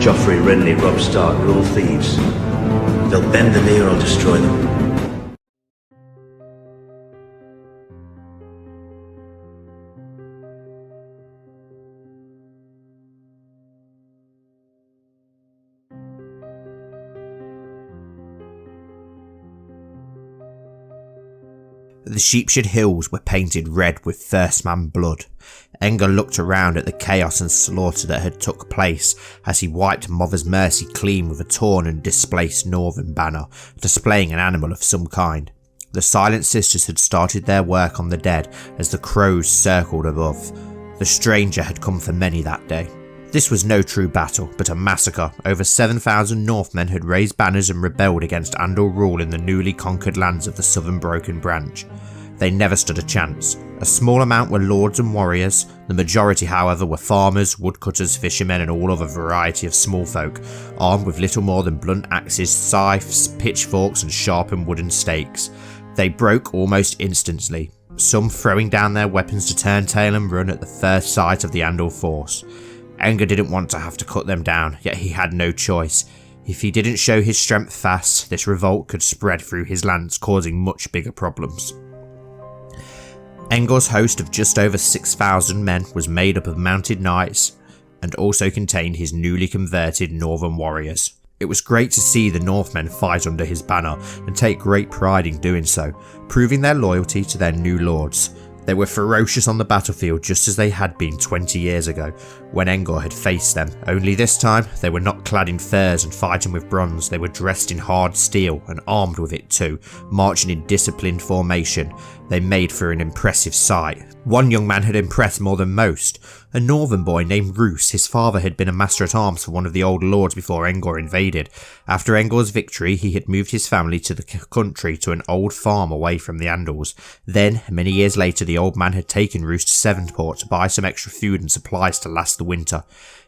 Joffrey, Renly, Robb Stark are all thieves. They'll bend the knee or I'll destroy them. The Sheepshed Hills were painted red with First Man blood. Enger looked around at the chaos and slaughter that had took place as he wiped Mother's Mercy clean with a torn and displaced northern banner, displaying an animal of some kind. The Silent Sisters had started their work on the dead as the crows circled above. The stranger had come for many that day. This was no true battle, but a massacre. Over 7,000 Northmen had raised banners and rebelled against Andal rule in the newly conquered lands of the Southern Broken Branch. They never stood a chance. A small amount were lords and warriors, the majority however were farmers, woodcutters, fishermen and all other variety of small folk, armed with little more than blunt axes, scythes, pitchforks and sharpened wooden stakes. They broke almost instantly, some throwing down their weapons to turn tail and run at the first sight of the Andal force. Enger didn't want to have to cut them down, yet he had no choice. If he didn't show his strength fast, this revolt could spread through his lands, causing much bigger problems. Enger's host of just over 6,000 men was made up of mounted knights and also contained his newly converted northern warriors. It was great to see the Northmen fight under his banner and take great pride in doing so, proving their loyalty to their new lords. They were ferocious on the battlefield just as they had been 20 years ago, when Enger had faced them, only this time they were not clad in furs and fighting with bronze, they were dressed in hard steel and armed with it too, marching in disciplined formation. They made for an impressive sight. One young man had impressed more than most, a northern boy named Roose. His father had been a master at arms for one of the old lords before Enger invaded. After Enger's victory he had moved his family to the country to an old farm away from the Andals. Then, many years later, the old man had taken Roose to Sevenstar to buy some extra food and supplies to last the winter.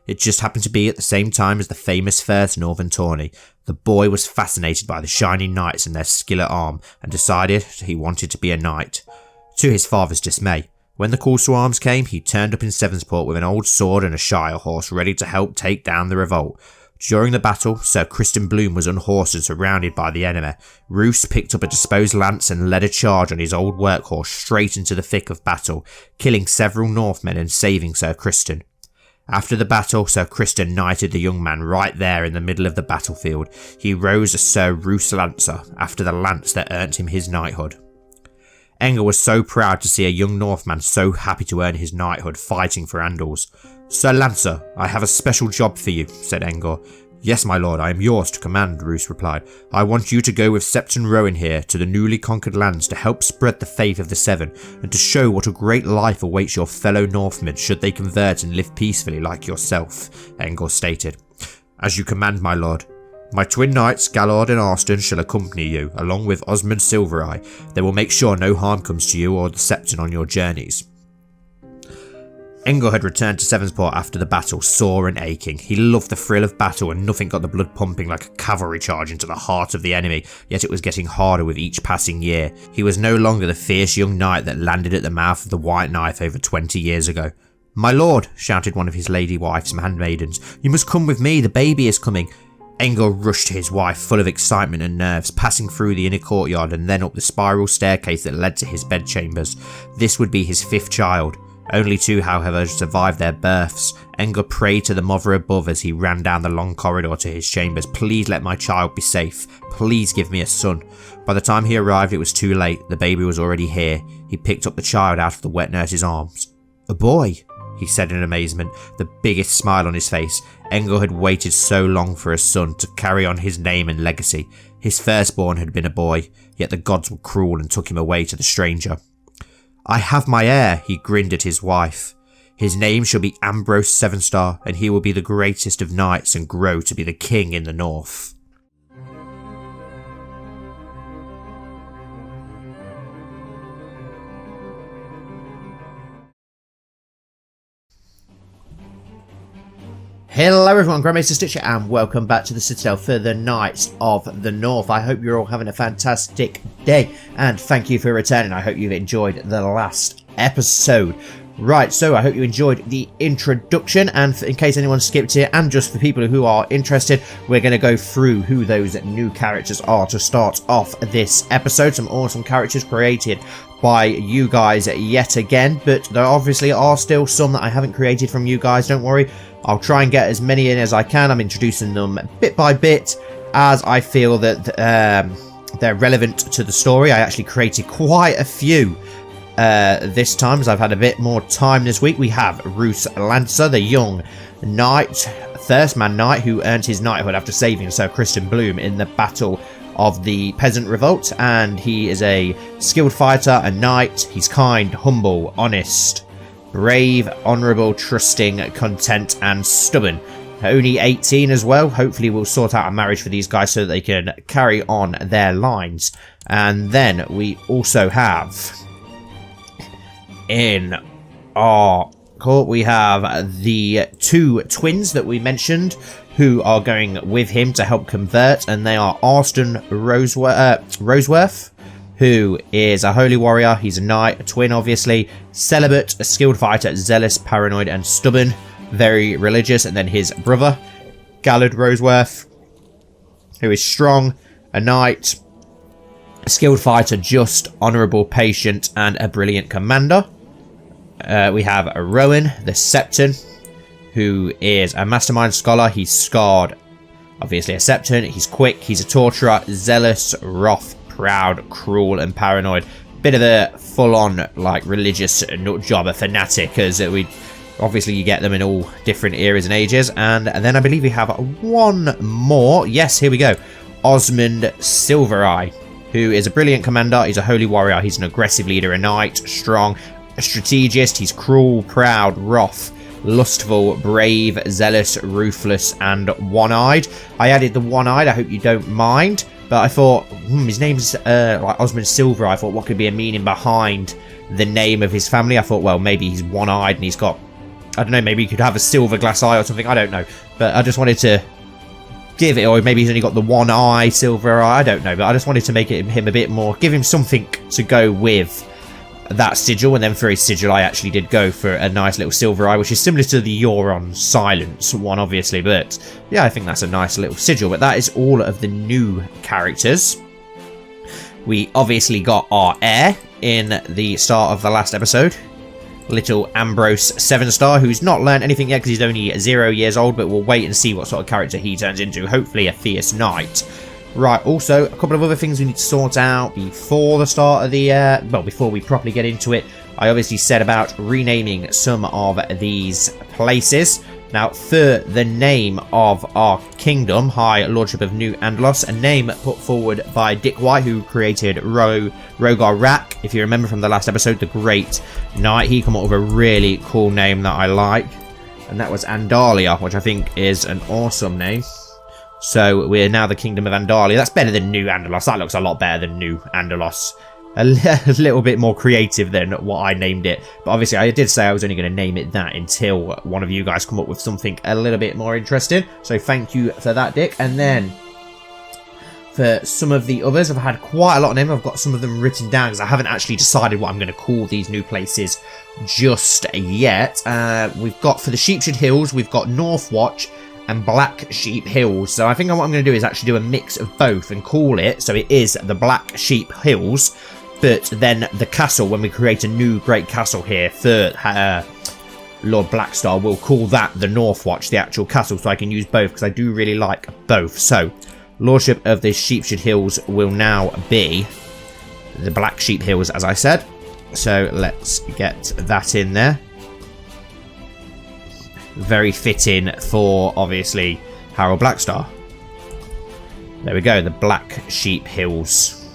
It just happened to be at the same time as the famous first northern tourney. The boy was fascinated by the shining knights and their skill at arm and decided he wanted to be a knight. To his father's dismay, when the call to arms came, he turned up in Sevenstar with an old sword and a shire horse ready to help take down the revolt. During the battle, Sir Criston Bloom was unhorsed and surrounded by the enemy. Roose picked up a disposed lance and led a charge on his old workhorse straight into the thick of battle, killing several Northmen and saving Sir Criston. After the battle, Sir Criston knighted the young man right there in the middle of the battlefield. He rose as Sir Roose Lancer after the lance that earned him his knighthood. Enger was so proud to see a young Northman so happy to earn his knighthood fighting for Andals. "Sir Lancer, I have a special job for you," said Enger. "Yes, my lord, I am yours to command," Roose replied. "I want you to go with Sept and Rowan here to the newly conquered lands to help spread the faith of the Seven, and to show what a great life awaits your fellow Northmen should they convert and live peacefully like yourself," Enger stated. "As you command, my lord. My twin knights, Gallard and Arston, shall accompany you, along with Osmond Silvereye. They will make sure no harm comes to you or the Septon on your journeys." Enger had returned to Sevenstar after the battle, sore and aching. He loved the thrill of battle and nothing got the blood pumping like a cavalry charge into the heart of the enemy, yet it was getting harder with each passing year. He was no longer the fierce young knight that landed at the mouth of the White Knife over 20 years ago. "My lord," shouted one of his lady wife's handmaidens, "you must come with me, the baby is coming." Enger rushed to his wife full of excitement and nerves, passing through the inner courtyard and then up the spiral staircase that led to his bedchambers. This would be his 5th child. Only 2, however, survived their births. Enger prayed to the mother above as he ran down the long corridor to his chambers. "Please let my child be safe. Please give me a son." By the time he arrived it was too late. The baby was already here. He picked up the child out of the wet nurse's arms. "A boy," he said in amazement, the biggest smile on his face. Enger had waited so long for a son to carry on his name and legacy. His firstborn had been a boy, yet the gods were cruel and took him away to the stranger. "I have my heir," he grinned at his wife. "His name shall be Ambrose Sevenstar, and he will be the greatest of knights and grow to be the king in the north." Hello everyone, Grand Maester Stitch and welcome back to the Citadel for the Knights of the North. I hope you're all having a fantastic day and thank you for returning. I hope you've enjoyed the last episode. Right, so I hope you enjoyed the introduction, and in case anyone skipped it, and just for people who are interested, we're going to go through who those new characters are to start off this episode. Some awesome characters created by you guys yet again, but there obviously are still some that I haven't created from you guys. Don't worry, I'll try and get as many in as I can. I'm introducing them bit by bit as I feel that they're relevant to the story. I actually created quite a few this time, as I've had a bit more time this week. We have Roose Lancer, the young knight, first man knight, who earned his knighthood after saving Sir Kristen Bloom in the battle of the Peasant revolt, and he is a skilled fighter, a knight. He's kind, humble, honest, brave, honourable, trusting, content and stubborn. Only 18 as well. Hopefully we'll sort out a marriage for these guys so that they can carry on their lines. And then we also have, in our court, we have the two twins that we mentioned who are going with him to help convert, and they are Arston Roseworth, who is a holy warrior. He's a knight, a twin obviously, celibate, a skilled fighter, zealous, paranoid and stubborn, very religious. And then his brother Gallard Roseworth, who is strong, a knight, a skilled fighter, just, honourable, patient and a brilliant commander. We have Rowan the Septon, who is a mastermind scholar. He's scarred, obviously a Septon. He's quick, he's a torturer, zealous, wrath, proud, cruel and paranoid. Bit of a full-on like religious nut job, a fanatic, as we obviously you get them in all different eras and ages. And then I believe we have one more. Yes, here we go. Osmond Silvereye, who is a brilliant commander. He's a holy warrior. He's an aggressive leader, a knight, strong, a strategist. He's cruel, proud, wrath, lustful, brave, zealous, ruthless and one-eyed. I added the one-eyed, I hope you don't mind, but I thought his name's like Osmond Silver. I thought, what could be a meaning behind the name of his family? I thought, well, maybe he's one-eyed and he's got, I don't know, maybe he could have a silver glass eye or something, I don't know, but I just wanted to give it, or maybe he's only got the one eye, silver eye, I don't know, but I just wanted to make him a bit more, give him something to go with that sigil. And then for his sigil I actually did go for a nice little silver eye, which is similar to the Euron Silence one obviously, but yeah, I think that's a nice little sigil. But that is all of the new characters. We obviously got our heir in the start of the last episode, little Ambrose Sevenstar, who's not learned anything yet because he's only 0 years old, but we'll wait and see what sort of character he turns into. Hopefully a fierce knight. Right, also, a couple of other things we need to sort out before the start of the, well, before we properly get into it. I obviously said about renaming some of these places. Now, for the name of our kingdom, High Lordship of New Andlos, a name put forward by Dick White, who created Rogar Rak. If you remember from the last episode, the Great Knight, he came up with a really cool name that I like, and that was Andalia, which I think is an awesome name. So we're now the Kingdom of Andalia. That's better than New Andalos. That looks a lot better than New Andalos. A little bit more creative than what I named it. But obviously I did say I was only going to name it that until one of you guys come up with something a little bit more interesting. So thank you for that, Dick. And then for some of the others, I've had quite a lot of names. I've got some of them written down because I haven't actually decided what I'm going to call these new places just yet. We've got, for the Sheepshead Hills, we've got Northwatch and Black Sheep Hills. So I think what I'm going to do is actually do a mix of both and call it, so it is the Black Sheep Hills, but then the castle, when we create a new great castle here for Lord Blackstar, we'll call that the Northwatch, the actual castle, so I can use both because I do really like both. So Lordship of the Sheepshead Hills will now be the Black Sheep Hills, as I said. So let's get that in there. Very fitting for, obviously, Harold Blackstar. There we go, the Black Sheep Hills.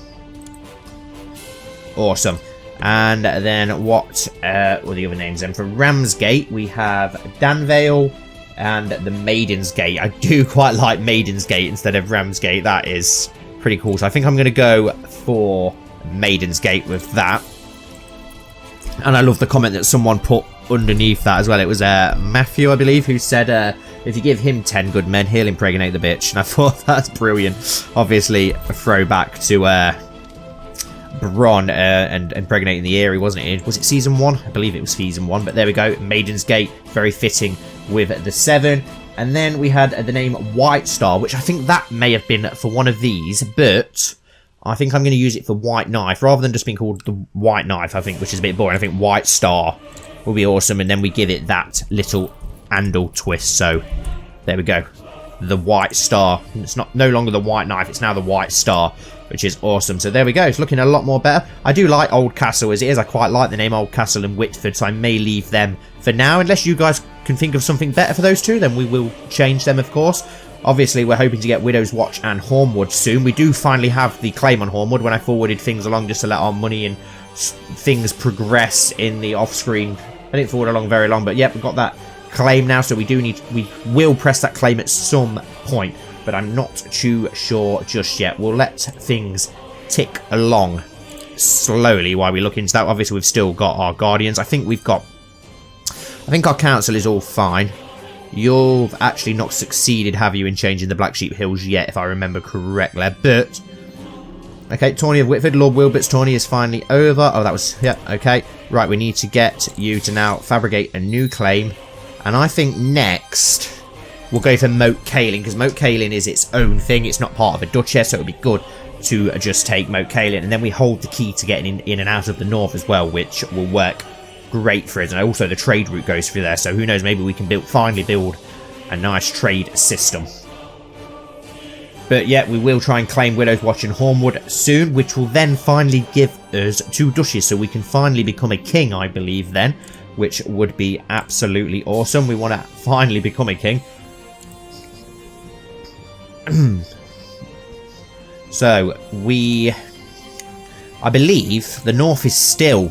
Awesome. And then what were the other names then? For Ramsgate, we have Danvale and the Maiden's Gate. I do quite like Maiden's Gate instead of Ramsgate. That is pretty cool. So I think I'm going to go for Maiden's Gate with that. And I love the comment that someone put underneath that as well. It was Matthew, I believe, who said if you give him 10 good men, he'll impregnate the bitch. And I thought that's brilliant. Obviously a throwback to Bronn and impregnating the Eyrie, wasn't it? Was it season 1? I believe it was season 1, but there we go. Maiden's Gate, very fitting with the 7. And then we had the name White Star, which I think that may have been for one of these, but I think I'm going to use it for White Knife, rather than just being called the White Knife, I think, which is a bit boring. I think White Star will be awesome, and then we give it that little Andal twist, so there we go. The White Star. It's no longer the White Knife, it's now the White Star, which is awesome. So there we go, it's looking a lot more better. I do like Old Castle as it is. I quite like the name Old Castle and Whitford, so I may leave them for now. Unless you guys can think of something better for those two, then we will change them, of course. Obviously, we're hoping to get Widow's Watch and Hornwood soon. We do finally have the claim on Hornwood when I forwarded things along just to let our money and things progress in the off-screen. I didn't forward along very long, but yep, we've got that claim now, so we will press that claim at some point, but I'm not too sure just yet. We'll let things tick along slowly while we look into that. Obviously, we've still got our Guardians. I think our council is all fine. You've actually not succeeded, have you, in changing the Black Sheep Hills yet, if I remember correctly, but okay, tourney of Whitford. Lord Wilbert's tourney is finally over. Oh, that was, yeah, okay. Right, we need to get you to now fabricate a new claim. And I think next we'll go for Moat Cailin, because Moat Cailin is its own thing. It's not part of a duchess, so it would be good to just take Moat Cailin. And then we hold the key to getting in and out of the north as well, which will work great for us. And also the trade route goes through there, so who knows, maybe we can finally build a nice trade system. But yeah, we will try and claim Widow's Watch and Hornwood soon, which will then finally give us 2 duchies, so we can finally become a king, I believe, then, which would be absolutely awesome. We want to finally become a king. So, I believe the North is still,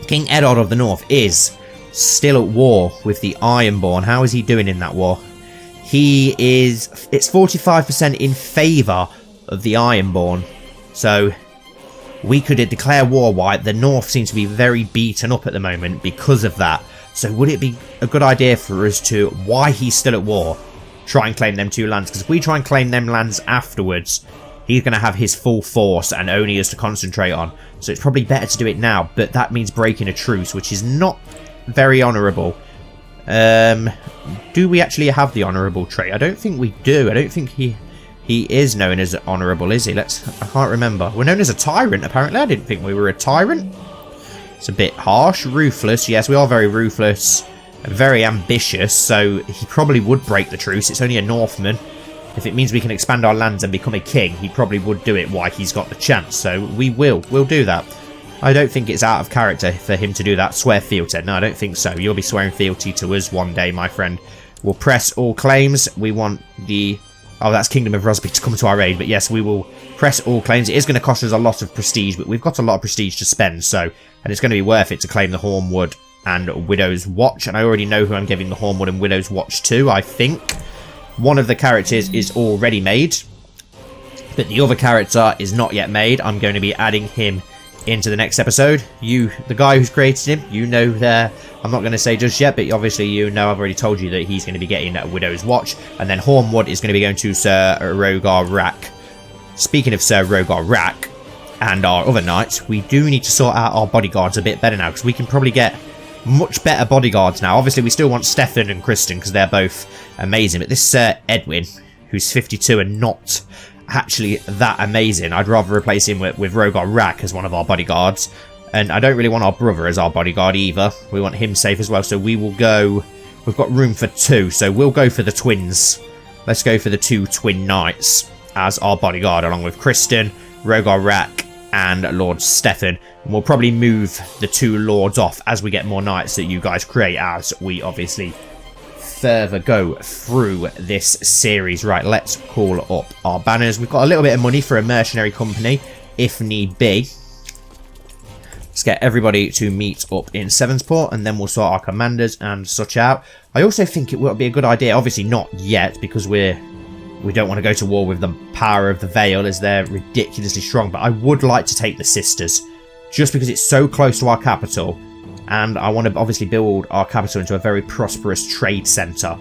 King Eddard of the North is still at war with the Ironborn. How is he doing in that war? It's 45% in favour of the Ironborn. So, we could declare war. White. The North seems to be very beaten up at the moment because of that. So would it be a good idea for us to, why he's still at war, try and claim them 2 lands? Because if we try and claim them lands afterwards, he's going to have his full force and only us to concentrate on. So it's probably better to do it now. But that means breaking a truce, which is not very honourable. Do we actually have the honourable trait? I don't think we do. I don't think he is known as honourable, is he? I can't remember. We're known as a tyrant, apparently. I didn't think we were a tyrant. It's a bit harsh. Ruthless. Yes, we are very ruthless. And very ambitious, so he probably would break the truce. It's only a Northman. If it means we can expand our lands and become a king, he probably would do it while he's got the chance. So we'll do that. I don't think it's out of character for him to do that. Swear fealty. No, I don't think so. You'll be swearing fealty to us one day, my friend. We'll press all claims. We want the... Oh, that's Kingdom of Rosby to come to our aid. But yes, we will press all claims. It is going to cost us a lot of prestige, but we've got a lot of prestige to spend. So, and it's going to be worth it to claim the Hornwood and Widow's Watch. And I already know who I'm giving the Hornwood and Widow's Watch to, I think. One of the characters is already made, but the other character is not yet made. I'm going to be adding him into the next episode. You, the guy who's created him, you know there. I'm not going to say just yet, but obviously you know I've already told you that he's going to be getting a Widow's Watch, and then Hornwood is going to be going to Sir Rogar Rack. Speaking of Sir Rogar Rack and our other knights, we do need to sort out our bodyguards a bit better now, because we can probably get much better bodyguards now. Obviously we still want Stefan and Kristen because they're both amazing, but this Sir Edwin, who's 52 and not actually that amazing, I'd rather replace him with Rogar Rack as one of our bodyguards. And I don't really want our brother as our bodyguard either. We want him safe as well, so we will go... We've got room for 2, so we'll go for the twins. Let's go for the 2 twin knights as our bodyguard, along with Kristen, Rogar Rack, and Lord Stefan. And we'll probably move the 2 lords off as we get more knights that you guys create, as we obviously further go through this series. Right, let's call up our banners. We've got a little bit of money for a mercenary company, if need be. Let's get everybody to meet up in Sevensport, and then we'll sort our commanders and such out. I also think it would be a good idea, obviously not yet, because we don't want to go to war with the power of the Vale, as they're ridiculously strong, but I would like to take the Sisters, just because it's so close to our capital, and I want to obviously build our capital into a very prosperous trade centre.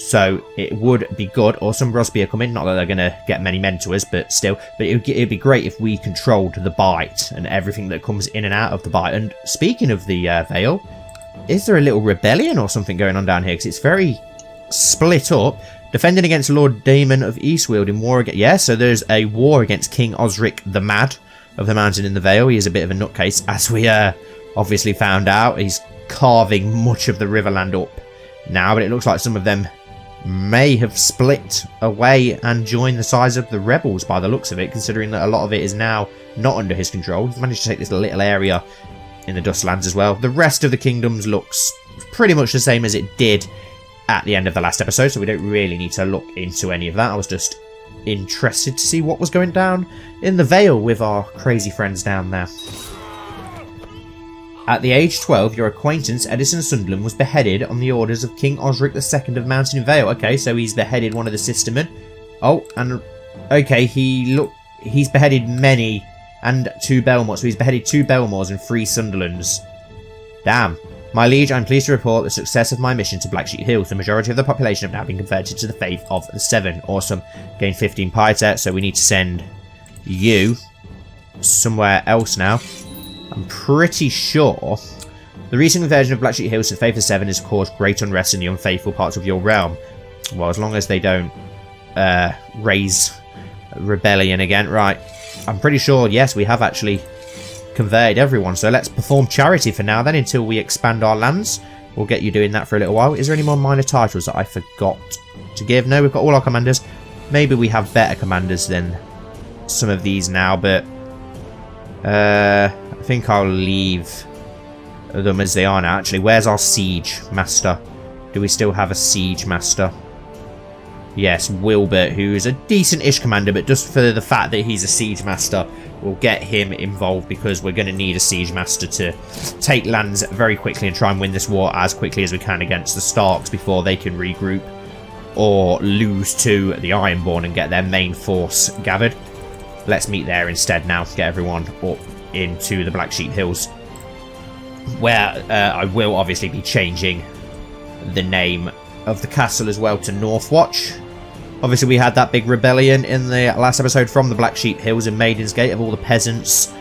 So it would be good, or some Rosby are coming, not that they're going to get many men to us, but still. But it'd be great if we controlled the Bight and everything that comes in and out of the Bight. And speaking of the Vale, is there a little rebellion or something going on down here? Because it's very split up. Defending against Lord Damon of Eastweald in war against... Yeah, so there's a war against King Osric the Mad of the Mountain in the Vale. He is a bit of a nutcase, as we obviously found out. He's carving much of the Riverland up now, but it looks like some of them may have split away and joined the sides of the rebels by the looks of it, considering that a lot of it is now not under his control. He's managed to take this little area in the Dustlands as well. The rest of the kingdoms looks pretty much the same as it did at the end of the last episode, so we don't really need to look into any of that. I was just interested to see what was going down in the Vale with our crazy friends down there. At the age 12, your acquaintance Edison Sunderland was beheaded on the orders of King Osric II of Mountain Vale. Okay, so he's beheaded one of the sistermen. Oh, and okay, he's beheaded many and 2 Belmores. So he's beheaded 2 Belmores and 3 Sunderlands. Damn. My liege, I'm pleased to report the success of my mission to Blacksheep Hills. The majority of the population have now been converted to the faith of the Seven. Awesome. Gained 15 piety, so we need to send you somewhere else now. I'm pretty sure the recent conversion of Blacksheep Hills to the faith of the Seven has caused great unrest in the unfaithful parts of your realm. Well, as long as they don't raise rebellion again. Right. I'm pretty sure, yes, we have actually converted everyone, so let's perform charity for now then until we expand our lands. We'll get you doing that for a little while. Is there any more minor titles that I forgot to give? No, we've got all our commanders. Maybe we have better commanders than some of these now, but I think I'll leave them as they are now. Actually, where's our siege master? Do we still have a siege master? Yes, Wilbert, who is a decent-ish commander, but just for the fact that he's a siege master, we'll get him involved because we're going to need a siege master to take lands very quickly and try and win this war as quickly as we can against the Starks before they can regroup or lose to the Ironborn and get their main force gathered. Let's meet there instead now to get everyone up into the Blacksheep Hills, where I will obviously be changing the name of the castle as well to Northwatch. Obviously we had that big rebellion in the last episode from the Blacksheep Hills and Maiden's Gate of all the peasants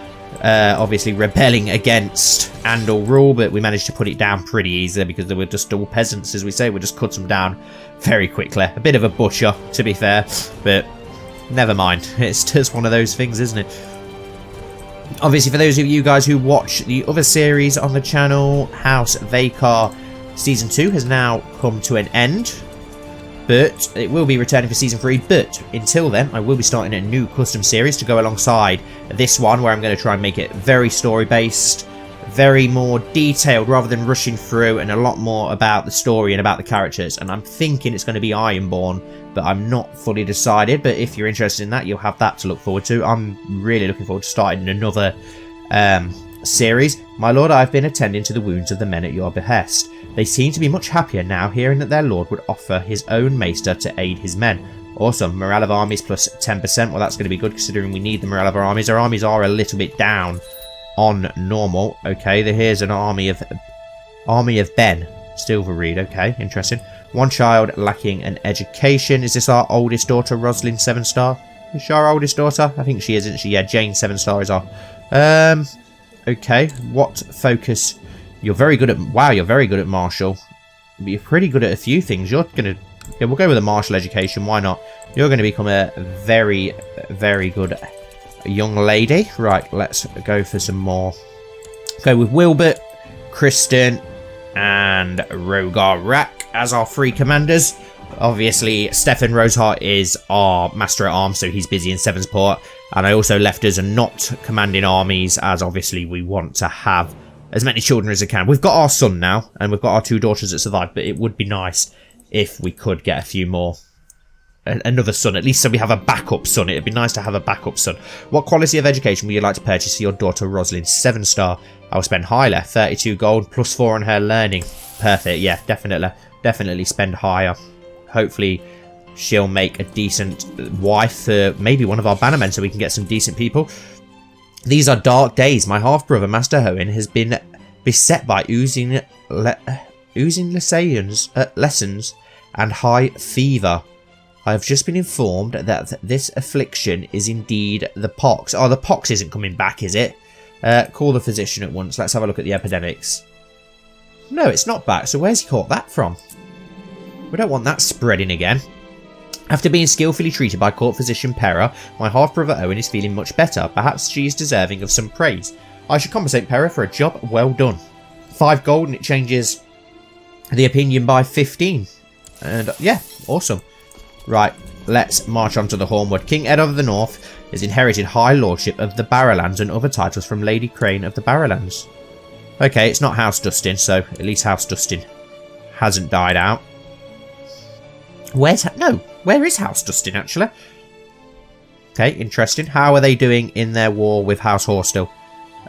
obviously rebelling against Andal rule, but we managed to put it down pretty easily because they were just all peasants, as we say. We just cut them down very quickly. A bit of a butcher, to be fair, but never mind. It's just one of those things, isn't it? Obviously, for those of you guys who watch the other series on the channel, House Vakar Season 2 has now come to an end, but it will be returning for Season 3. But until then, I will be starting a new custom series to go alongside this one, where I'm going to try and make it very story-based, very more detailed, rather than rushing through, and a lot more about the story and about the characters. And I'm thinking it's going to be Ironborn, but I'm not fully decided. But if you're interested in that, you'll have that to look forward to. I'm really looking forward to starting another series. My lord, I've been attending to the wounds of the men at your behest. They seem to be much happier now, hearing that their lord would offer his own maester to aid his men. Awesome. Morale of armies plus 10%. Well, that's going to be good, considering we need the morale of our armies. Our armies are a little bit down on normal. Okay, here's an army of Ben. Silver Reed. Okay, interesting. One child lacking an education. Is this our oldest daughter, Rosalind Sevenstar? Is she our oldest daughter? I think she is, isn't she? Yeah, Jane Sevenstar is our... Okay, what focus? You're very good at... Wow, you're very good at martial. You're pretty good at a few things. You're going to... Yeah, we'll go with a martial education. Why not? You're going to become a very, very good young lady. Right, let's go for some more. Go with Wilbert, Kristen, and Rogar Rack as our 3 commanders. Obviously, Stefan Rosehart is our Master at Arms, so he's busy in Sevensport. And I also left us not commanding armies, as obviously we want to have as many children as we can. We've got our son now, and we've got our 2 daughters that survived, but it would be nice if we could get a few more. Another son, at least, so we have a backup son. It'd be nice to have a backup son. What quality of education would you like to purchase for your daughter Rosalind 7-star? I will spend higher, 32 gold, plus 4 on her learning. Perfect, yeah, definitely spend higher. Hopefully she'll make a decent wife for maybe one of our bannermen, so we can get some decent people. These are dark days. My half-brother, Master Hoen, has been beset by oozing lessons and high fever. I have just been informed that this affliction is indeed the pox. Oh, the pox isn't coming back, is it? Call the physician at once. Let's have a look at the epidemics. No, it's not back. So where's he caught that from? We don't want that spreading again. After being skillfully treated by court physician Pera, my half-brother Owen is feeling much better. Perhaps she is deserving of some praise. I should compensate Pera for a job well done. 5 gold and it changes the opinion by 15. And yeah, awesome. Right, let's march on to the Hornwood. King Ed of the North has inherited High Lordship of the Barrowlands and other titles from Lady Crane of the Barrowlands. Okay, it's not House Dustin, so at least House Dustin hasn't died out. Where is House Dustin, actually? Okay, interesting. How are they doing in their war with House Horsestill?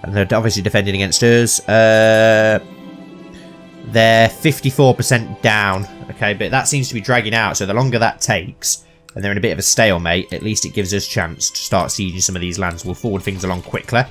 And they're obviously defending against us. They're 54% down. Okay, but that seems to be dragging out, so the longer that takes, and they're in a bit of a stalemate, at least it gives us a chance to start sieging some of these lands. We'll forward things along quickly.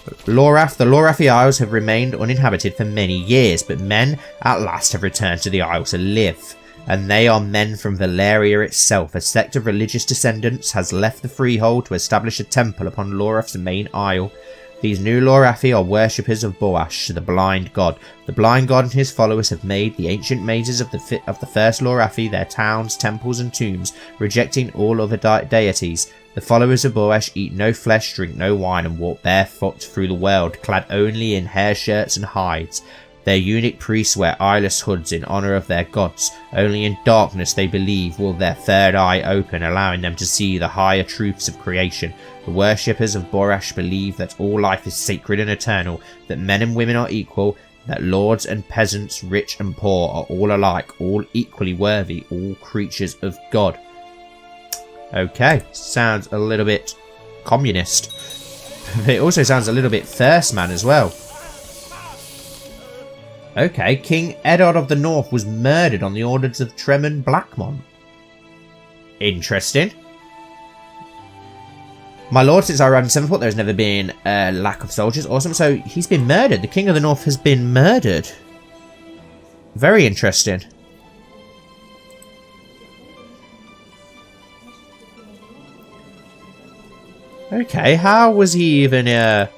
The Lorathi Isles have remained uninhabited for many years, but men at last have returned to the Isle to live. And they are men from Valeria itself. A sect of religious descendants has left the freehold to establish a temple upon Lorath's main isle. These new Lorathi are worshippers of Boash, the blind god. The blind god and his followers have made the ancient mazes of the first Lorathi their towns, temples and tombs, rejecting all other deities. The followers of Boash eat no flesh, drink no wine, and walk barefoot through the world, clad only in hair shirts and hides. Their eunuch priests wear eyeless hoods in honour of their gods. Only in darkness, they believe, will their third eye open, allowing them to see the higher truths of creation. The worshippers of Borash believe that all life is sacred and eternal, that men and women are equal, that lords and peasants, rich and poor, are all alike, all equally worthy, all creatures of God. Okay, sounds a little bit communist. It also sounds a little bit Thirstman as well. Okay, King Eddard of the North was murdered on the orders of Tremon Blackmont. Interesting. My lord, since I arrived in Sevenport, there's never been a lack of soldiers. Awesome. So he's been murdered. The King of the North has been murdered. Very interesting. Okay, how was he even in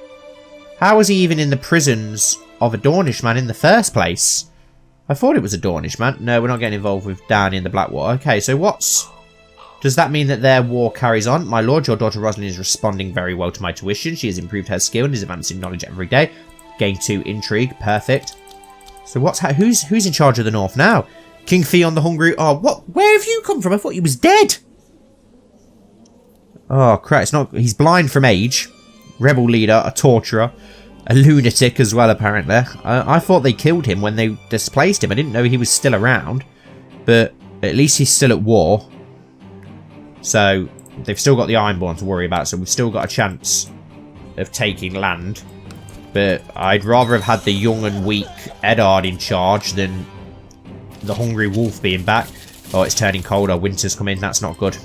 the prisons of a Dornishman in the first place? I thought it was a Dornishman. No, we're not getting involved with down in the Blackwater. Okay, so does that mean that their war carries on? My lord, your daughter Rosalind is responding very well to my tuition. She has improved her skill and is advancing knowledge every day. Gain 2 intrigue. Perfect. So who's in charge of the North now? King Theon the Hungry. Oh, what? Where have you come from? I thought he was dead. Oh, crap. It's not. He's blind from age. Rebel leader, a torturer, a lunatic as well, apparently. I thought they killed him when they displaced him. I didn't know he was still around. But at least he's still at war. So they've still got the Ironborn to worry about. So we've still got a chance of taking land. But I'd rather have had the young and weak Eddard in charge than the hungry wolf being back. Oh, it's turning colder. Winter's coming. That's not good.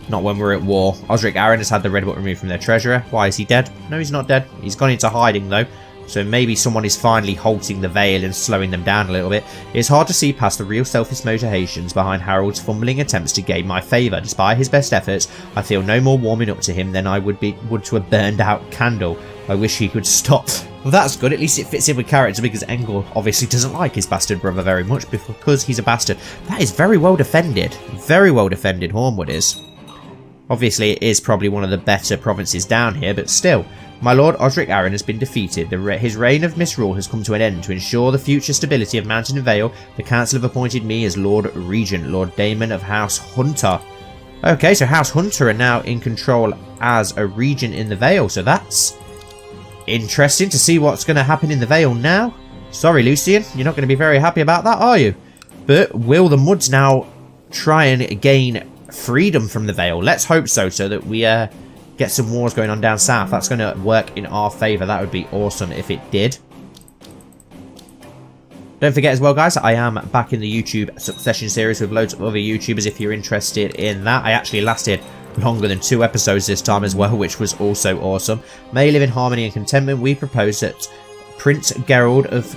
Not when we're at war. Osric Aaron has had the red book removed from their treasurer. Why, is he dead? No, he's not dead. He's gone into hiding, though. So maybe someone is finally halting the Vale and slowing them down a little bit. It's hard to see past the real selfish motivations behind Harold's fumbling attempts to gain my favour. Despite his best efforts, I feel no more warming up to him than I would to a burned out candle. I wish he could stop. Well, that's good. At least it fits in with character, because Enger obviously doesn't like his bastard brother very much because he's a bastard. That is very well defended. Very well defended, Hornwood is. Obviously, it is probably one of the better provinces down here, but still. My lord Osric Aaron has been defeated. His reign of misrule has come to an end. To ensure the future stability of Mountain Vale, the council have appointed me as Lord Regent, Lord Damon of House Hunter. Okay, so House Hunter are now in control as a regent in the Vale, so that's interesting to see what's going to happen in the Vale now. Sorry, Lucian, you're not going to be very happy about that, are you? But will the Muds now try and gain freedom from the Vale? Let's hope so that we get some wars going on down south. That's going to work in our favour. That would be awesome if it did. Don't forget as well, guys, I am back in the YouTube Succession series with loads of other YouTubers if you're interested in that. I actually lasted longer than 2 episodes this time as well, which was also awesome. May live in harmony and contentment. We propose that Prince Gerald of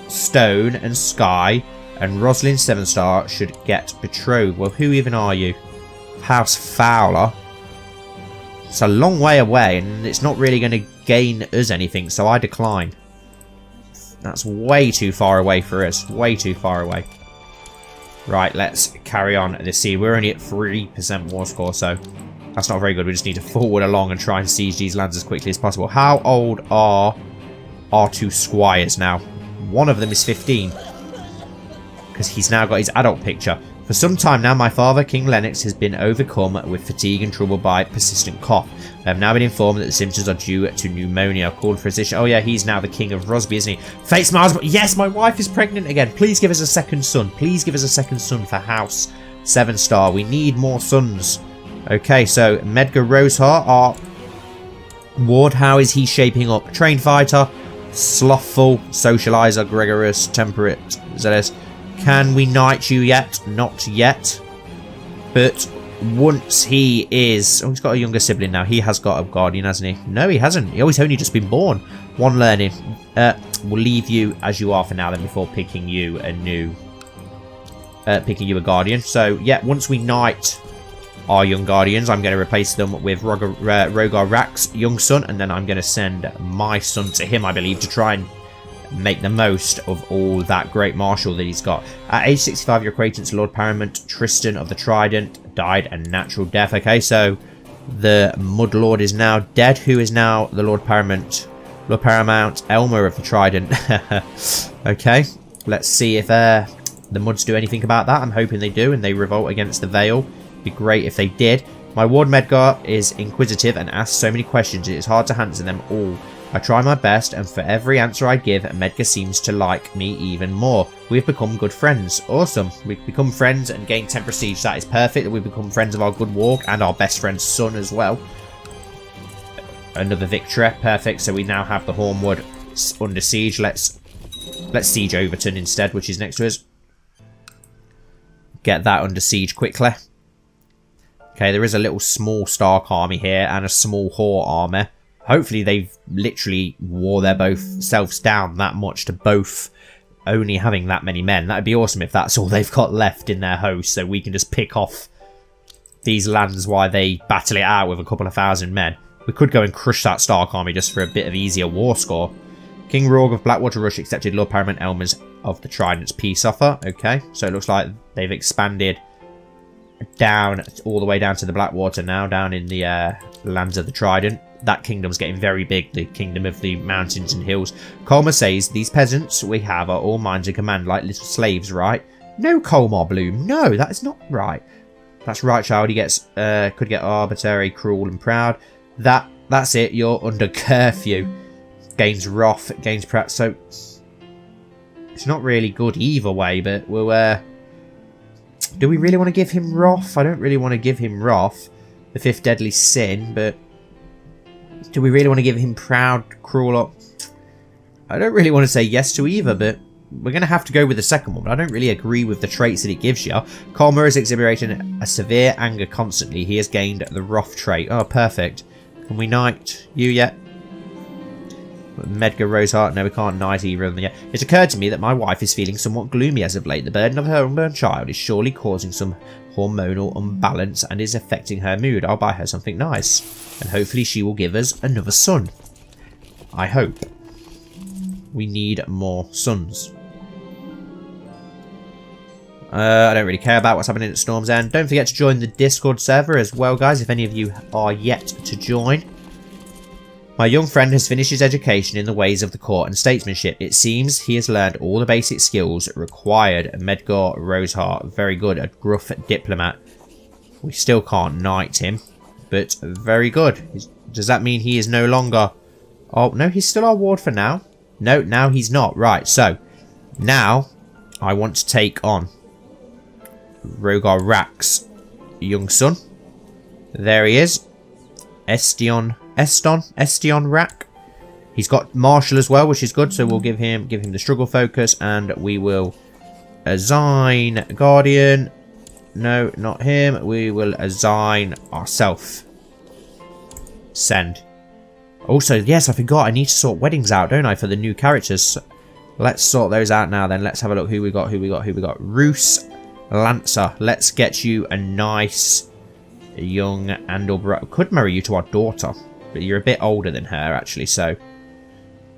Stone and Sky And Rosalind Sevenstar should get betrothed. Well, who even are you? House Fowler. It's a long way away, and it's not really going to gain us anything, so I decline. That's way too far away for us. Way too far away. Right, let's carry on to see. We're only at 3% war score, so that's not very good. We just need to forward along and try and siege these lands as quickly as possible. How old are our two squires now? One of them is 15. Because he's now got his adult picture. For some time now, my father, King Lennox, has been overcome with fatigue and troubled by persistent cough. I have now been informed that the symptoms are due to pneumonia. Called for a physician. Oh yeah, he's now the King of Rosby, isn't he? Fate smiles, but yes, my wife is pregnant again. Please give us a second son. Please give us a second son for House Sevenstar. We need more sons. Okay, so Medgar Roseheart, our ward, how is he shaping up? Trained fighter, slothful, socializer, gregarious, temperate, zealous. Can we knight you yet? Not yet. But once he is... Oh, he's got a younger sibling now. He has got a guardian, hasn't he? No, he hasn't. He's only just been born. One learning. We'll leave you as you are for now then before picking you a new... picking you a guardian. So, yeah, once we knight our young guardians, I'm going to replace them with Rogar Rak's young son. And then I'm going to send my son to him, I believe, to try and make the most of all that great martial that he's got. At age 65, your acquaintance Lord Paramount Tristan of the Trident died a natural death. Okay, so the Mud Lord is now dead. Who is now the Lord Paramount? Lord Paramount Elmer of the Trident. Okay, let's see if the Muds do anything about that. I'm hoping they do, and they revolt against the Vale. It'd be great if they did. My ward Medgar is inquisitive and asks so many questions, it is hard to answer them all. I try my best, and for every answer I give, Medgar seems to like me even more. We've become good friends. Awesome. We've become friends and gained 10 prestige. That is perfect. We've become friends of our good walk and our best friend's son as well. Another victory. Perfect. So we now have the Hornwood under siege. Let's siege Overton instead, which is next to us. Get that under siege quickly. Okay, there is a little small Stark army here and a small Hoare army. Hopefully they've literally wore their both selves down that much to both only having that many men. That would be awesome if that's all they've got left in their host, so we can just pick off these lands while they battle it out with a couple of thousand men. We could go and crush that Stark army just for a bit of easier war score. King Rourke of Blackwater Rush accepted Lord Paramount Elmer's of the Trident's peace offer. Okay, so it looks like they've expanded down all the way down to the Blackwater now, down in the lands of the Trident. That kingdom's getting very big, the kingdom of the mountains and hills. Colmar says, these peasants we have are all mine to command like little slaves, right? No, Colmar Bloom, no, that is not right. That's right, child. He gets, could get arbitrary, cruel and proud. That's it, you're under curfew. Gains wrath, gains proud. So, it's not really good either way, but we'll, do we really want to give him wrath? I don't really want to give him wrath, the fifth deadly sin, but do we really want to give him proud, cruel, or... I don't really want to say yes to either, but we're going to have to go with the second one. But I don't really agree with the traits that it gives you. Colmar is exhibiting a severe anger constantly. He has gained the wrath trait. Oh, perfect. Can we knight you yet? Medgar Roseheart, no, we can't knight either of them yet. It occurred to me that my wife is feeling somewhat gloomy as of late. The burden of her unborn child is surely causing some hormonal imbalance and is affecting her mood. I'll buy her something nice, and hopefully she will give us another son. I hope. We need more sons. I don't really care about what's happening at Storm's End. Don't forget to join the Discord server as well, guys, if any of you are yet to join. My young friend has finished his education in the ways of the court and statesmanship. It seems he has learned all the basic skills required. Medgar Roseheart, very good, a gruff diplomat. We still can't knight him, but very good. Does that mean he is no longer... Oh, no, he's still our ward for now. No, now he's not. Right, so now I want to take on Rogar Rak's young son. There he is. Estion Rak. He's got martial as well, which is good, so we'll give him the struggle focus, and we will assign guardian. No, not him. We will assign ourselves. Send. Also, yes, I forgot, I need to sort weddings out, don't I, for the new characters. Let's sort those out now then. Let's have a look who we got. Roos Lancer. Let's get you a nice young Andor. Could marry you to our daughter, but you're a bit older than her actually, so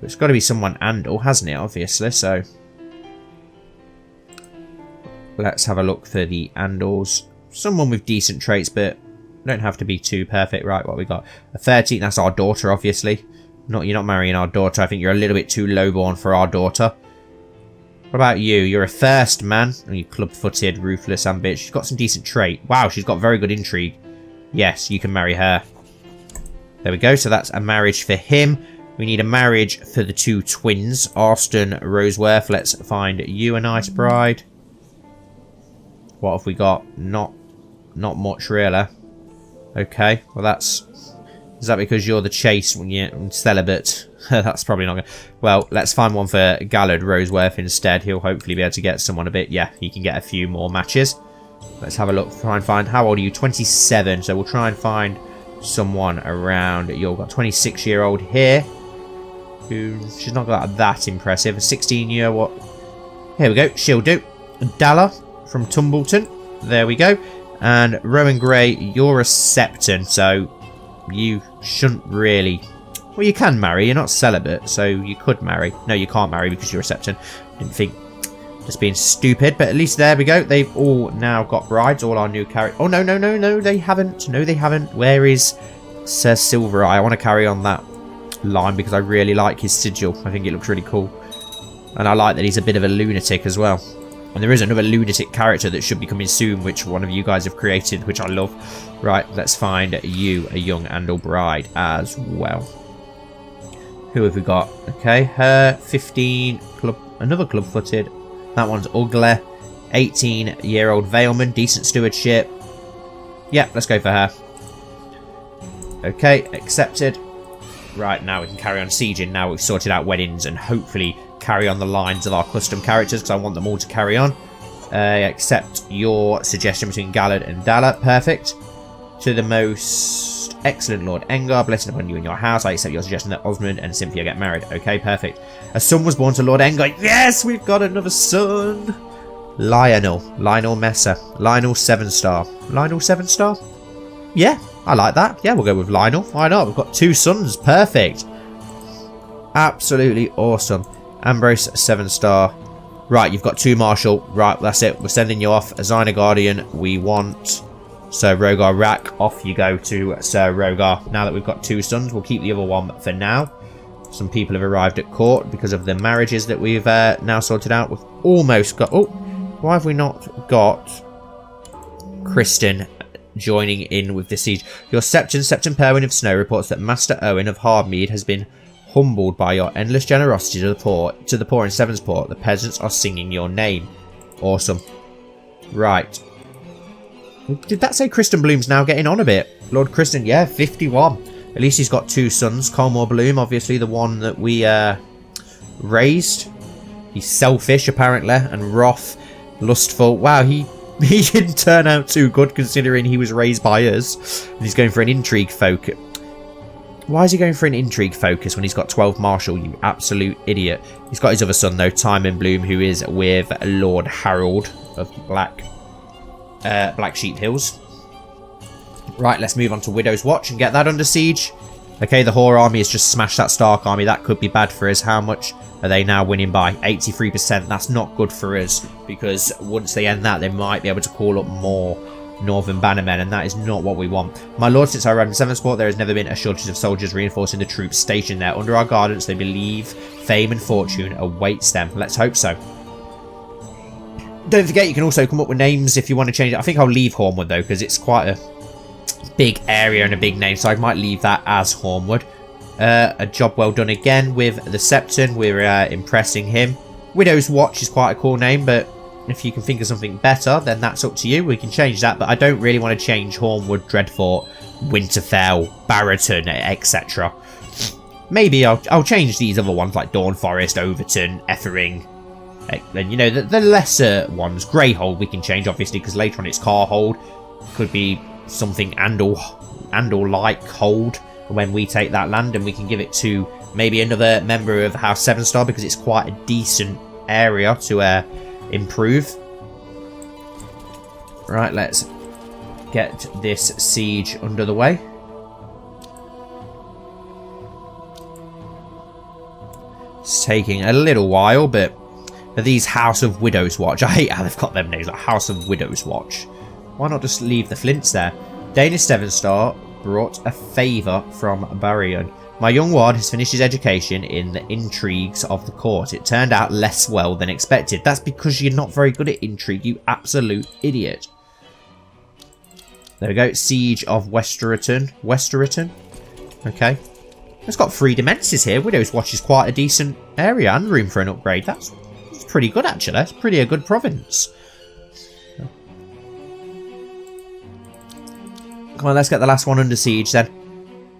it's got to be someone Andor, hasn't it? Obviously, so let's have a look for the Andors. Someone with decent traits, but don't have to be too perfect. Right, what we got? A 13. That's our daughter, obviously. You're not marrying our daughter. I think you're a little bit too lowborn for our daughter. What about you? You're a first man. Oh, you club-footed, ruthless, ambitious. She's got some decent trait. Wow, she's got very good intrigue. Yes, you can marry her. There we go. So that's a marriage for him. We need a marriage for the two twins, Arston, Roseworth. Let's find you a nice bride. What have we got? Not much, really. Okay, well that's... Is that because you're the chase when you're celibate? That's probably not going to... Well, let's find one for Gallard Roseworth instead. He'll hopefully be able to get someone a bit... Yeah, he can get a few more matches. Let's have a look. Try and find... How old are you? 27. So we'll try and find someone around... You've got a 26-year-old here. Who... She's not that impressive. A 16-year... What? Here we go. She'll do. Dalla from Tumbleton. There we go. And Rowan Gray, you're a Septon, so you shouldn't really... Well, you can marry. You're not celibate, so you could marry. No, you can't marry because you're a Septon. Didn't think... Just being stupid, but at least there we go. They've all now got brides, all our new characters. Oh, no, they haven't. No, they haven't. Where is Sir Silvereye? I want to carry on that line because I really like his sigil. I think it looks really cool. And I like that he's a bit of a lunatic as well. And there is another lunatic character that should be coming soon, which one of you guys have created, which I love. Right, let's find you a young Andor bride as well. Who have we got? Okay, her 15, another club-footed. That one's ugly. 18-year-old Valeman, decent stewardship. Yeah, let's go for her. Okay, accepted. Right, now we can carry on sieging. Now we've sorted out weddings and hopefully carry on the lines of our custom characters because I want them all to carry on. Accept your suggestion between Gallard and Dalla. Perfect. To the most excellent Lord Enger, blessing upon you in your house. I accept your suggestion that Osmond and Cynthia get married. Okay, perfect. A son was born to Lord Enger. Yes, we've got another son. Lionel Messer. Lionel Sevenstar. Lionel Sevenstar? Yeah, I like that. Yeah, we'll go with Lionel. Why not? We've got two sons. Perfect. Absolutely awesome. Ambrose Sevenstar. Right, you've got two Marshal. Right, that's it. We're sending you off. Azina Guardian. We want Sir Rogar Rack. Off you go to Sir Rogar. Now that we've got two sons, we'll keep the other one for now. Some people have arrived at court because of the marriages that we've now sorted out. We've almost got... Oh, why have we not got Kristen joining in with the siege? Your Septon Perwin of Snow reports that Master Owen of Hardmead has been humbled by your endless generosity to the poor in Sevensport. The peasants are singing your name. Awesome. Right. Did that say Kristen Bloom's now getting on a bit? Lord Kristen, yeah, 51. At least he's got two sons. Colmore Bloom, obviously the one that we raised. He's selfish, apparently, and wrath, lustful. Wow, he didn't turn out too good considering he was raised by us. And he's going for an intrigue focus. Why is he going for an intrigue focus when he's got 12 Marshal, you absolute idiot? He's got his other son, though, Timon Bloom, who is with Lord Harold of Black Sheep Hills. Right, let's move on to Widow's Watch and get that under siege. Okay, the Whore army has just smashed that Stark army. That could be bad for us. How much are they now winning by? 83%. That's not good for us because once they end that, they might be able to call up more Northern Bannermen, and that is not what we want. My lord, since I arrived in Sevensport, there has never been a shortage of soldiers reinforcing the troops stationed there. Under our guidance, they believe fame and fortune awaits them. Let's hope so. Don't forget, you can also come up with names if you want to change it. I think I'll leave Hornwood, though, because it's quite a big area and a big name, so I might leave that as Hornwood. A job well done again with the Septon. We're impressing him. Widow's Watch is quite a cool name, but if you can think of something better, then that's up to you. We can change that, but I don't really want to change Hornwood, Dreadfort, Winterfell, Barraton, etc. Maybe I'll change these other ones like Dawn Forest, Overton, Ethering, and you know the lesser ones. Greyhold we can change obviously because later on it's Carhold. Could be something Andor-like hold when we take that land, and we can give it to maybe another member of House Sevenstar, because it's quite a decent area to improve. Right, let's get this siege under the way. It's taking a little while, but for these House of Widows Watch, I hate how they've got them names, like House of Widows Watch. Why not just leave the flints there? Danish Sevenstar brought a favour from Barion. My young ward has finished his education in the intrigues of the court. It turned out less well than expected. That's because you're not very good at intrigue, you absolute idiot. There we go. Siege of Westerton. Westerton? Okay. It's got 3 dimensions here. Widow's Watch is quite a decent area and room for an upgrade. That's pretty good, actually. That's pretty a good province. Come on, let's get the last one under siege then.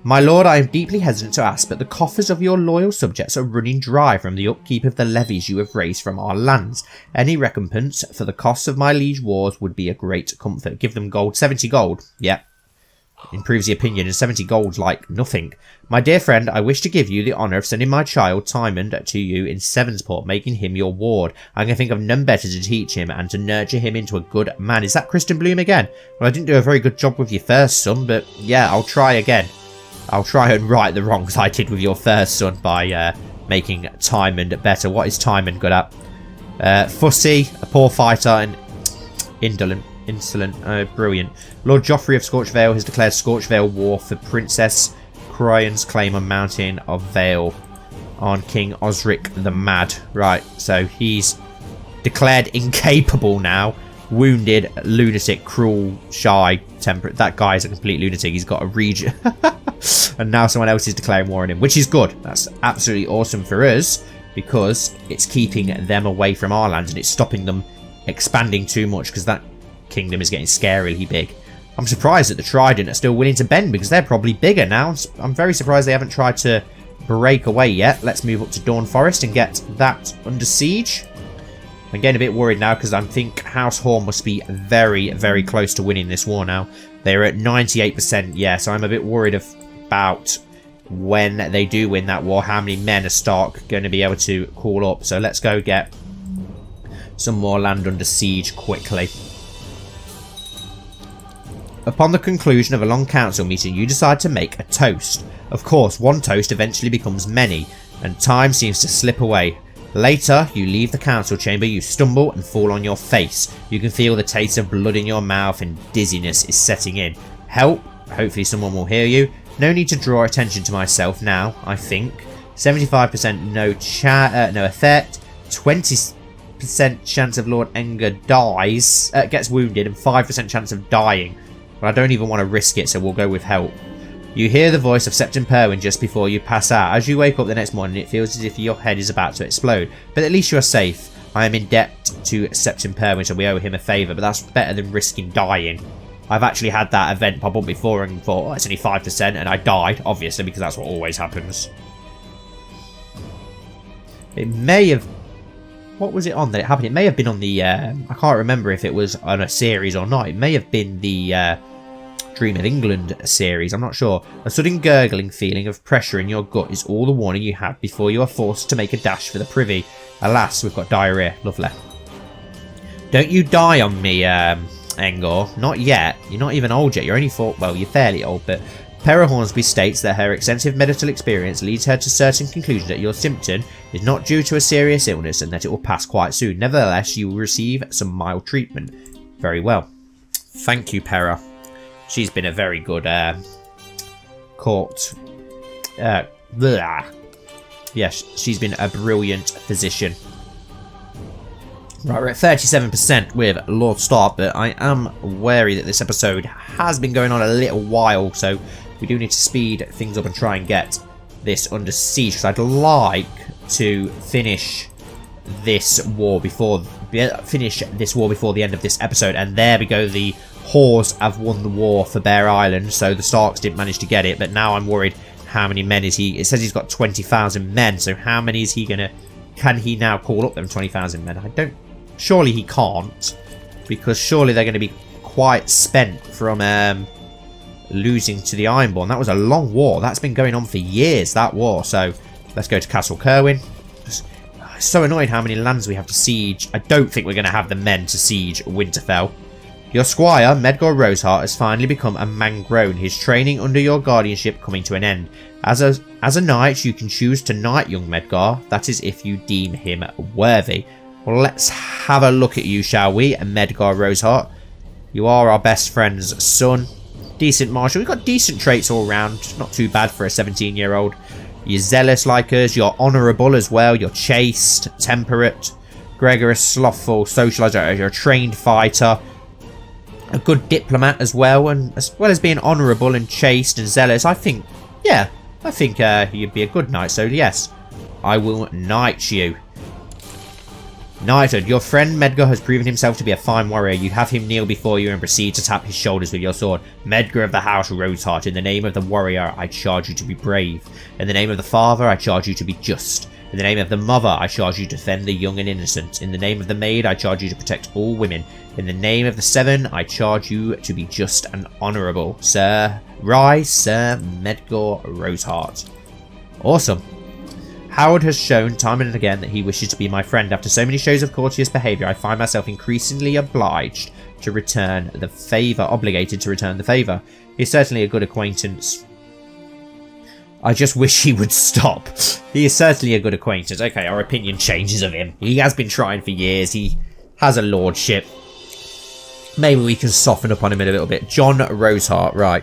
My lord, I am deeply hesitant to ask, but the coffers of your loyal subjects are running dry from the upkeep of the levies you have raised from our lands. Any recompense for the costs of my liege wars would be a great comfort. Give them gold. 70 gold. Yep. Improves the opinion, and 70 gold's like nothing. My dear friend, I wish to give you the honour of sending my child Tymond to you in Sevensport, making him your ward. I can think of none better to teach him and to nurture him into a good man. Is that Kristen Bloom again? Well, I didn't do a very good job with your first son, but yeah, I'll try again. I'll try and right the wrongs I did with your first son by making Tymond better. What is Tymond good at? Fussy, a poor fighter, and indolent. Insolent. Brilliant. Lord Joffrey of Scorched Vale has declared Scorched Vale war for Princess Cryan's claim on Mountain of Vale on King Osric the Mad. Right, so he's declared incapable now. Wounded, lunatic, cruel, shy, temperate. That guy is a complete lunatic. He's got a region. And now someone else is declaring war on him, which is good. That's absolutely awesome for us, because it's keeping them away from our lands and it's stopping them expanding too much, because that kingdom is getting scarily big. I'm surprised that the Trident are still willing to bend, because they're probably bigger now. I'm very surprised they haven't tried to break away yet. Let's move up to Dawn Forest and get that under siege. I'm getting a bit worried now, because I think House Horn must be very, very close to winning this war now. They're at 98%, yeah, so I'm a bit worried about when they do win that war, how many men are Stark going to be able to call up. So let's go get some more land under siege quickly. Upon the conclusion of a long council meeting, you decide to make a toast. Of course, one toast eventually becomes many, and time seems to slip away. Later, you leave the council chamber, you stumble and fall on your face. You can feel the taste of blood in your mouth and dizziness is setting in. Help! Hopefully someone will hear you. No need to draw attention to myself now, I think. 75% no effect. 20% chance of Lord Enger dies, gets wounded, and 5% chance of dying. But I don't even want to risk it, so we'll go with help. You hear the voice of Septon Perwin just before you pass out. As you wake up the next morning, it feels as if your head is about to explode. But at least you are safe. I am in debt to Septon Perwin, so we owe him a favour, but that's better than risking dying. I've actually had that event pop up before and thought, oh, it's only 5%, and I died, obviously, because that's what always happens. It may have... What was it on that it happened? It may have been on the... I can't remember if it was on a series or not. It may have been the Dream of England series. I'm not sure. A sudden gurgling feeling of pressure in your gut is all the warning you have before you are forced to make a dash for the privy. Alas, we've got diarrhea. Lovely. Don't you die on me, Enger. Not yet. You're not even old yet. You're only well, you're fairly old, but... Pera Hornsby states that her extensive medical experience leads her to certain conclusions that your symptom is not due to a serious illness and that it will pass quite soon. Nevertheless, you will receive some mild treatment. Very well. Thank you, Pera. She's been a very good court. Yes, she's been a brilliant physician. Right, we're at 37% with Lord Stark, but I am wary that this episode has been going on a little while, so we do need to speed things up and try and get this under siege, because I'd like to finish this war before the end of this episode. And there we go, the Hors have won the war for Bear Island, so the Starks didn't manage to get it. But now I'm worried, how many men is he? It says he's got 20,000 men, so how many is he gonna? Can he now call up them 20,000 men? I don't. Surely he can't, because surely they're going to be quite spent from losing to the Ironborn. That was a long war. That's been going on for years, that war. So Let's go to Castle Kerwin. It's so annoying how many lands we have to siege. I don't think we're going to have the men to siege Winterfell. Your squire, Medgar Roseheart, has finally become a man grown, his training under your guardianship coming to an end. As a knight, you can choose to knight young Medgar, that is if you deem him worthy. Well, let's have a look at you, shall we, Medgar Roseheart? You are our best friend's son. Decent martial, we've got decent traits all round, not too bad for a 17-year-old. You're zealous like us, you're honourable as well, you're chaste, temperate, gregarious, slothful, socializer, you're a trained fighter. A good diplomat as well, and as well as being honourable and chaste and zealous, I think, yeah, I think you'd be a good knight, so yes, I will knight you. Knighthood, your friend Medgar has proven himself to be a fine warrior. You have him kneel before you and proceed to tap his shoulders with your sword. Medgar of the House Roseheart, in the name of the warrior, I charge you to be brave. In the name of the father, I charge you to be just. In the name of the mother, I charge you to defend the young and innocent. In the name of the maid, I charge you to protect all women. In the name of the seven, I charge you to be just and honourable. Sir, rise, Sir Medgar Roseheart. Awesome. Howard has shown time and again that he wishes to be my friend. After so many shows of courteous behaviour, I find myself increasingly obligated to return the favour. He's certainly a good acquaintance. I just wish he would stop. He is certainly a good acquaintance. Okay, our opinion changes of him. He has been trying for years. He has a lordship. Maybe we can soften up on him a little bit. John Roseheart, right.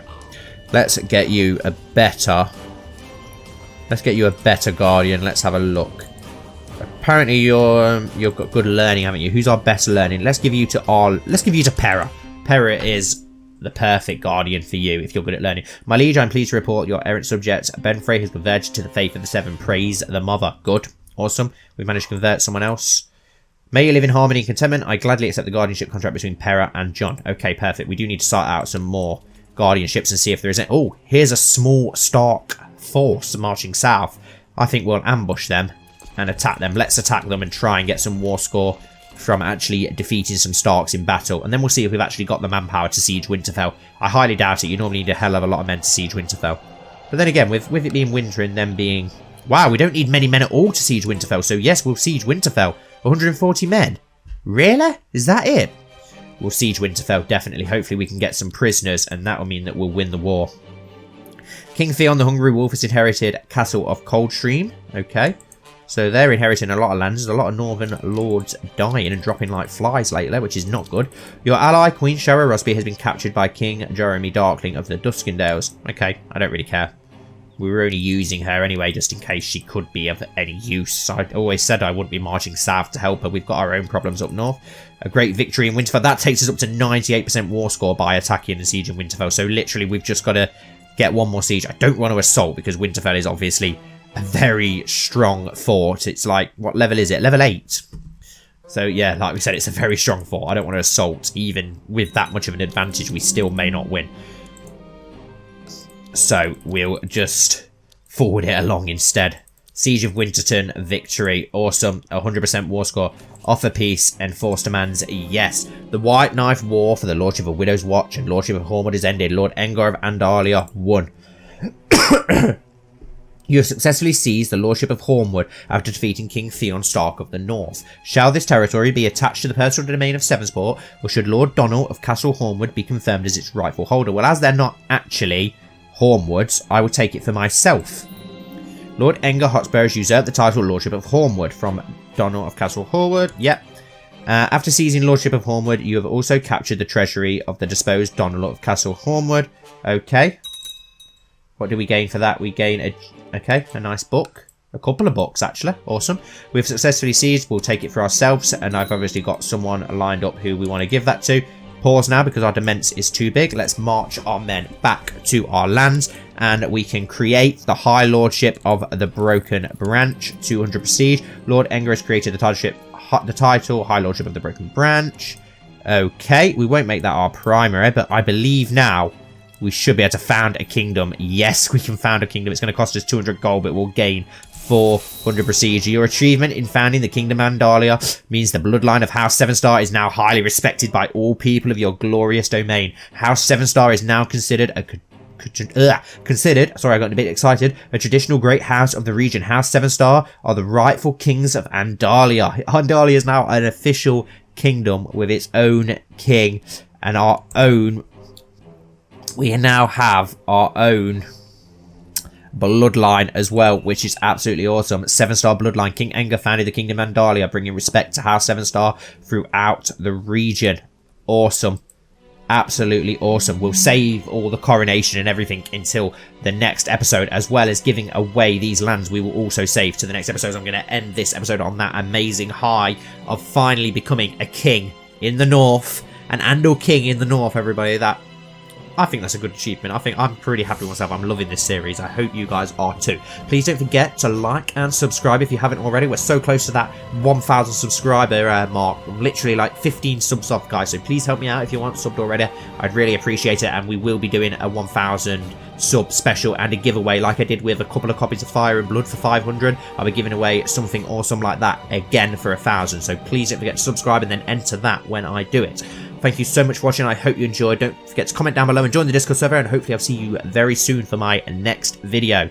Let's get you a better... Let's get you a better guardian. Let's have a look. Apparently you've got good learning, haven't you? Who's our best learning? Let's give you to Pera. Pera is the perfect guardian for you if you're good at learning. My liege, I'm pleased to report your errant subject Benfrey has converted to the faith of the seven. Praise the mother. Good. Awesome. We've managed to convert someone else. May you live in harmony and contentment. I gladly accept the guardianship contract between Pera and John. Okay, perfect. We do need to sort out some more guardianships and see if there is any. Oh, here's a small Stark force marching south. I think we'll ambush them and attack them. Let's attack them and try and get some war score from actually defeating some Starks in battle, and then we'll see if we've actually got the manpower to siege Winterfell. I highly doubt it. You normally need a hell of a lot of men to siege Winterfell, but then again, with it being winter and them being, wow, we don't need many men at all to siege Winterfell, so yes, we'll siege Winterfell. 140 men, really? Is that it? We'll siege Winterfell, definitely. Hopefully we can get some prisoners, and that will mean that we'll win the war. King Theon the Hungry Wolf has inherited Castle of Coldstream. Okay. So they're inheriting a lot of lands. There's a lot of northern lords dying and dropping like flies lately, which is not good. Your ally, Queen Shara Rosby, has been captured by King Jeremy Darkling of the Duskendales. Okay, I don't really care. We were only using her anyway, just in case she could be of any use. I always said I wouldn't be marching south to help her. We've got our own problems up north. A great victory in Winterfell. That takes us up to 98% war score by attacking and sieging Winterfell. So literally, we've just got to get one more siege. I don't want to assault because Winterfell is obviously a very strong fort. It's like, what level is it? Level 8. So yeah, like we said, it's a very strong fort. I don't want to assault. Even with that much of an advantage, we still may not win. So we'll just forward it along instead. Siege of Winterton, victory. Awesome. 100% war score. Offer peace. Enforce demands. Yes. The White Knife War for the Lordship of Widow's Watch and Lordship of Hornwood is ended. Lord Enger of Andalia won. You have successfully seized the Lordship of Hornwood after defeating King Theon Stark of the North. Shall this territory be attached to the personal domain of Sevensport, or should Lord Donald of Castle Hornwood be confirmed as its rightful holder? Well, as they're not actually Hornwoods, I would take it for myself. Lord Enger Hotspur has usurped the title Lordship of Hornwood from Donald of Castle Hornwood. Yep. After seizing Lordship of Hornwood, you have also captured the treasury of the disposed Donald of Castle Hornwood. Okay. What do we gain for that? We gain a nice book. A couple of books, actually. Awesome. We've successfully seized. We'll take it for ourselves. And I've obviously got someone lined up who we want to give that to. Pause now because our demesne is too big. Let's march our men back to our lands. And we can create the High Lordship of the Broken Branch. 200 prestige. Lord Enger has created the title High Lordship of the Broken Branch. Okay. We won't make that our primary. But I believe now we should be able to found a kingdom. Yes, we can found a kingdom. It's going to cost us 200 gold, but we'll gain 400 prestige. Your achievement in founding the Kingdom Andalia means the bloodline of House Sevenstar is now highly respected by all people of your glorious domain. House Sevenstar is now considered considered, sorry I got a bit excited, a traditional great house of the region. House Sevenstar are the rightful kings of Andalia. Andalia is now an official kingdom with its own king and our own, we now have our own bloodline as well, which is absolutely awesome. Sevenstar bloodline. King Enger founded the kingdom of Andalia, bringing respect to House Sevenstar throughout the region. Awesome. Absolutely awesome. We'll save all the coronation and everything until the next episode, as well as giving away these lands we will also save to the next episode. I'm going to end this episode on that amazing high of finally becoming a king in the north, an Andor king in the north, everybody. I think that's a good achievement. I'm pretty happy with myself. I'm loving this series. I hope you guys are too. Please don't forget to like and subscribe if you haven't already. We're so close to that 1,000 subscriber mark. I'm literally like 15 subs off, guys. So please help me out if you aren't subbed already. I'd really appreciate it. And we will be doing a 1,000 sub special and a giveaway like I did with a couple of copies of Fire and Blood for 500. I'll be giving away something awesome like that again for 1,000. So please don't forget to subscribe and then enter that when I do it. Thank you so much for watching. I hope you enjoyed. Don't forget to comment down below and join the Discord server, and hopefully I'll see you very soon for my next video.